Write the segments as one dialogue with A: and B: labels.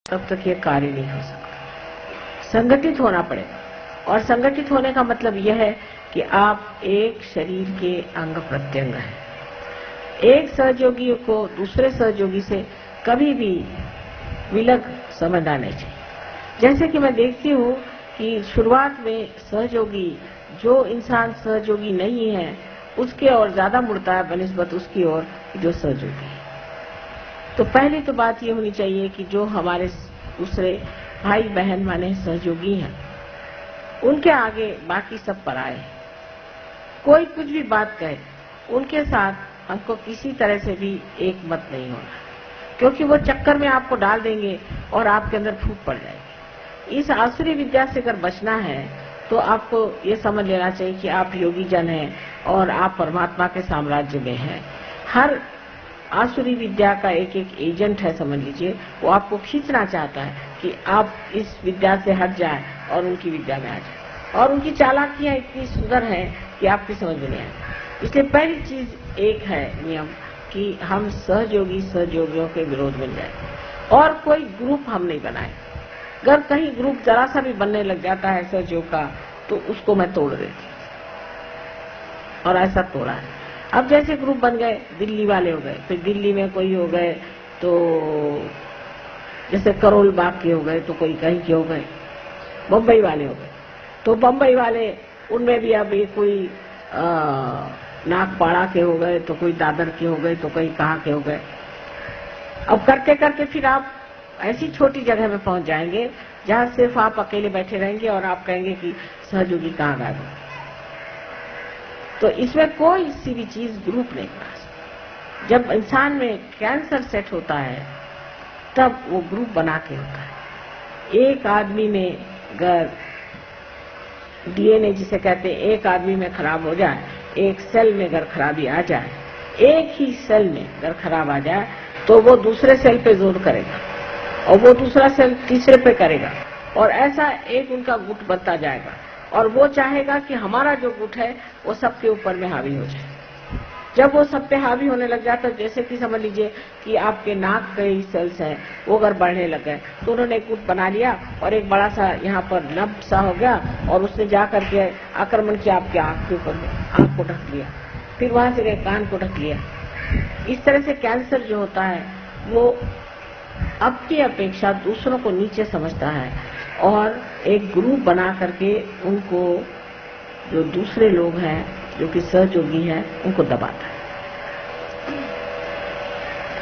A: तब तक ये कार्य नहीं हो सकता। संगठित होना पड़ेगा, और संगठित होने का मतलब यह है कि आप एक शरीर के अंग प्रत्यंग हैं। एक सहयोगी को दूसरे सहयोगी से कभी भी विलग समझना नहीं चाहिए। जैसे कि मैं देखती हूँ कि शुरुआत में सहयोगी, जो इंसान सहयोगी नहीं है उसके ओर ज्यादा मुड़ता है बनिस्बत उसकी ओर जो सहयोगी है। तो पहली तो बात ये होनी चाहिए कि जो हमारे दूसरे भाई बहन माने सहयोगी हैं, उनके आगे बाकी सब पराए हैं। कोई कुछ भी बात कहे, उनके साथ हमको किसी तरह से भी एक मत नहीं होना, क्योंकि वो चक्कर में आपको डाल देंगे और आपके अंदर फूट पड़ जाएगी। इस आसुरी विद्या से अगर बचना है तो आपको ये समझ लेना चाहिए कि आप योगी जन हैं और आप परमात्मा के साम्राज्य में हैं। हर आसुरी विद्या का एक एक एजेंट है, समझ लीजिए, वो आपको खींचना चाहता है कि आप इस विद्या से हट जाए और उनकी विद्या में आ जाए। और उनकी चालाकियां इतनी सुंदर हैं कि आपकी समझ में नहीं आती। इसलिए पहली चीज एक है नियम कि हम सहयोगी सहयोगियों के विरोध में जाए और कोई ग्रुप हम नहीं बनाए। अगर कहीं ग्रुप जरा सा भी बनने लग जाता है सहयोग का तो उसको मैं तोड़ देती, और ऐसा तोड़ा है। अब जैसे ग्रुप बन गए, दिल्ली वाले हो गए, फिर दिल्ली में कोई हो गए, तो जैसे करोल बाग के हो गए तो कोई कहीं के हो गए, बम्बई वाले हो गए तो बम्बई वाले, उनमें भी अब ये कोई नागपाड़ा के हो गए तो कोई दादर के हो गए तो कोई कहाँ के हो गए। अब करते करते फिर आप ऐसी छोटी जगह में पहुंच जाएंगे जहां सिर्फ आप अकेले बैठे रहेंगे और आप कहेंगे कि सहयोगी कहाँ गायब हो। तो इसमें कोई सी भी चीज ग्रुप नहीं बना सकती। जब इंसान में कैंसर सेट होता है तब वो ग्रुप बना के होता है। एक आदमी में अगर डीएनए जिसे कहते हैं, एक आदमी में खराब हो जाए, एक सेल में अगर खराबी आ जाए, एक ही सेल में अगर खराब आ जाए तो वो दूसरे सेल पे जोर करेगा और वो दूसरा सेल तीसरे पे करेगा, और ऐसा एक उनका गुट बनता जाएगा। और वो चाहेगा कि हमारा जो गुट है वो सबके ऊपर में हावी हो जाए। जब वो सब पे हावी होने लग जाता है, जैसे कि समझ लीजिए कि आपके नाक के ही सेल्स हैं वो अगर बढ़ने लग गए तो उन्होंने एक गुट बना लिया और एक बड़ा सा यहाँ पर नब सा हो गया और उसने जा करके आक्रमण किया आपके आंख के ऊपर में, आंख को ढक लिया, फिर वहां से गए कान को ढक लिया। इस तरह से कैंसर जो होता है वो अपनी अपेक्षा दूसरों को नीचे समझता है और एक ग्रुप बना करके उनको, जो दूसरे लोग हैं जो कि सहयोगी हैं, उनको दबाता है।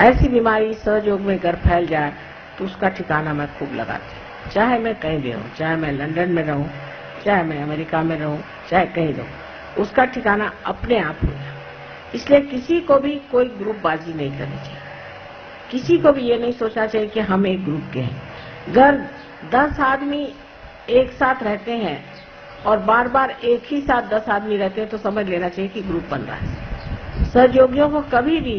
A: ऐसी बीमारी सहयोग में अगर फैल जाए तो उसका ठिकाना मैं खूब लगाती हूँ। चाहे मैं कहीं भी रहूँ, चाहे मैं लंदन में रहूँ, चाहे मैं अमेरिका में रहूँ, चाहे कहीं रहूँ, उसका ठिकाना अपने आप हो जाए। इसलिए किसी को भी कोई ग्रुपबाजी नहीं करनी चाहिए। किसी को भी ये नहीं सोचना चाहिए कि हम एक ग्रुप के हैं। अगर 10 आदमी एक साथ रहते हैं और बार बार एक ही साथ 10 आदमी रहते हैं तो समझ लेना चाहिए कि ग्रुप बन रहा है। सहयोगियों को कभी भी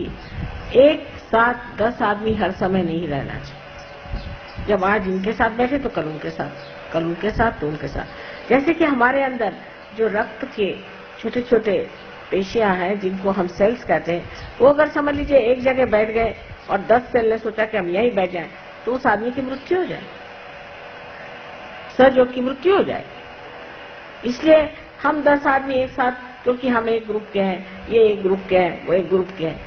A: एक साथ 10 आदमी हर समय नहीं रहना चाहिए। जब आज इनके साथ बैठे तो कल उनके साथ, कल उनके साथ तो उनके साथ। जैसे कि हमारे अंदर जो रक्त के छोटे छोटे पेशियां हैं जिनको हम सेल्स कहते हैं, वो अगर समझ लीजिए एक जगह बैठ गए और 10 सेल ने सोचा कि हम यहीं बैठ जाएं तो उस आदमी की मृत्यु हो जाए, सहयोग की मृत्यु हो जाए। इसलिए हम 10 आदमी एक साथ, क्योंकि हम एक ग्रुप के हैं, ये एक ग्रुप के हैं, वो एक ग्रुप के हैं।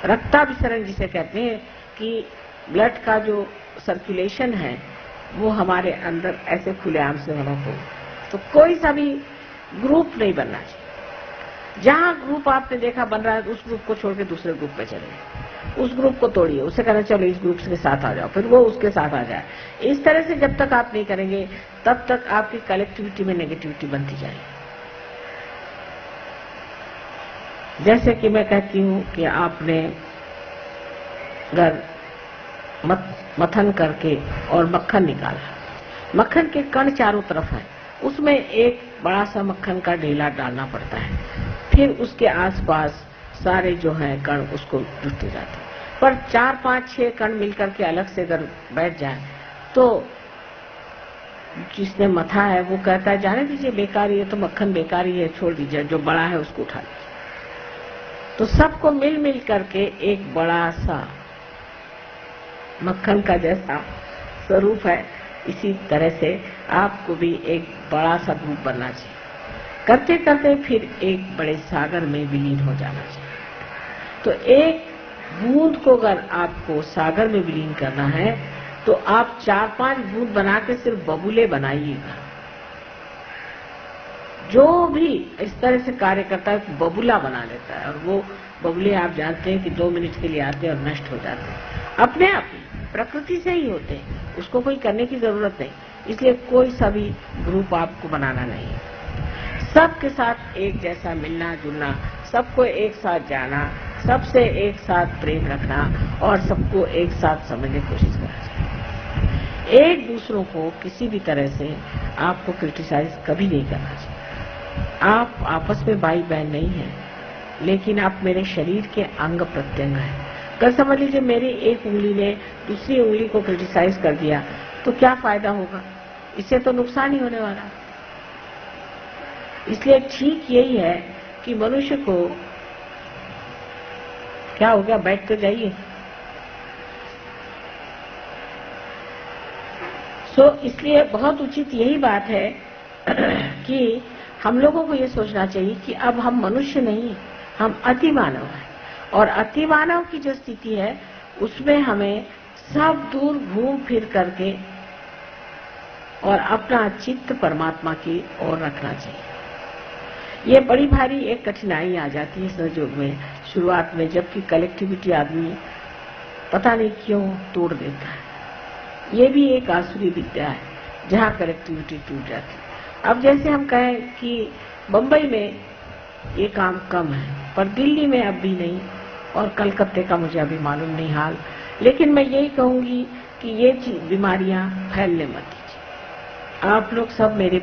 A: रक्ताभिसरण जिसे कहते हैं कि ब्लड का जो सर्कुलेशन है वो हमारे अंदर ऐसे खुलेआम से होना चाहिए। तो कोई सा भी ग्रुप नहीं बनना चाहिए। जहां ग्रुप आपने देखा बन रहा है उस ग्रुप को छोड़ के दूसरे ग्रुप पे चले, उस ग्रुप को तोड़िए, उससे कहना चलो इस ग्रुप के साथ आ जाओ, फिर वो उसके साथ आ जाए। इस तरह से जब तक आप नहीं करेंगे तब तक आपकी कलेक्टिविटी में नेगेटिविटी बनती जाएगी। जैसे कि मैं कहती हूँ कि आपने अगर मथन करके और मक्खन निकाला, मक्खन के कण चारों तरफ है, उसमें एक बड़ा सा मक्खन का ढेला डालना पड़ता है, फिर उसके आसपास सारे जो हैं कण उसको जुटते जाते हैं। पर 4, 5, 6 कण मिलकर के अलग से अगर बैठ जाए तो जिसने मथा है वो कहता है जाने दीजिए, बेकारी है, तो मक्खन बेकारी है, छोड़ दीजिए, जो बड़ा है उसको उठा लीजिए। तो सबको मिल मिल करके एक बड़ा सा मक्खन का जैसा स्वरूप है, इसी तरह से आपको भी एक बड़ा सा ग्रुप बनना चाहिए। करते करते फिर एक बड़े सागर में विलीन हो जाना चाहिए। तो एक बूंद को अगर आपको सागर में विलीन करना है तो आप 4-5 बूंद बना के सिर्फ बबूले बनाइएगा। जो भी इस तरह से कार्य करता है बबूला बना लेता है, और वो बबूले आप जानते हैं कि 2 मिनट के लिए आते हैं और नष्ट हो जाते हैं, अपने आप ही प्रकृति से ही होते हैं, उसको कोई करने की जरूरत नहीं। इसलिए कोई सा भी ग्रुप आपको बनाना नहीं है। सबके साथ एक जैसा मिलना जुलना, सबको एक साथ जाना, सबसे एक साथ प्रेम रखना और सबको एक साथ समझने की कोशिश करना चाहिए। एक दूसरों को किसी भी तरह से आपको क्रिटिसाइज कभी नहीं करना चाहिए। आप आपस में भाई बहन नहीं हैं, लेकिन आप मेरे शरीर के अंग प्रत्यंग हैं। कल समझ लीजिए मेरी एक उंगली ने दूसरी उंगली को क्रिटिसाइज कर दिया तो क्या फायदा होगा? इससे तो नुकसान ही होने वाला। इसलिए ठीक यही है कि मनुष्य को क्या हो गया, बैठ तो जाइए। इसलिए बहुत उचित यही बात है कि हम लोगों को ये सोचना चाहिए कि अब हम मनुष्य नहीं, हम अति मानव हैं, और अति मानव की जो स्थिति है उसमें हमें सब दूर घूम फिर करके और अपना चित्त परमात्मा की ओर रखना चाहिए। ये बड़ी भारी एक कठिनाई आ जाती है सहयोग में शुरुआत में, जबकि कलेक्टिविटी आदमी पता नहीं क्यों तोड़ देता है। ये भी एक आसुरी विद्या है जहाँ कलेक्टिविटी टूट जाती है। अब जैसे हम कहें कि बंबई में ये काम कम है, पर दिल्ली में अब भी नहीं, और कलकत्ते का मुझे अभी मालूम नहीं हाल, लेकिन मैं यही कहूंगी कि ये बीमारियां फैलने मत दीजिए। आप लोग सब मेरे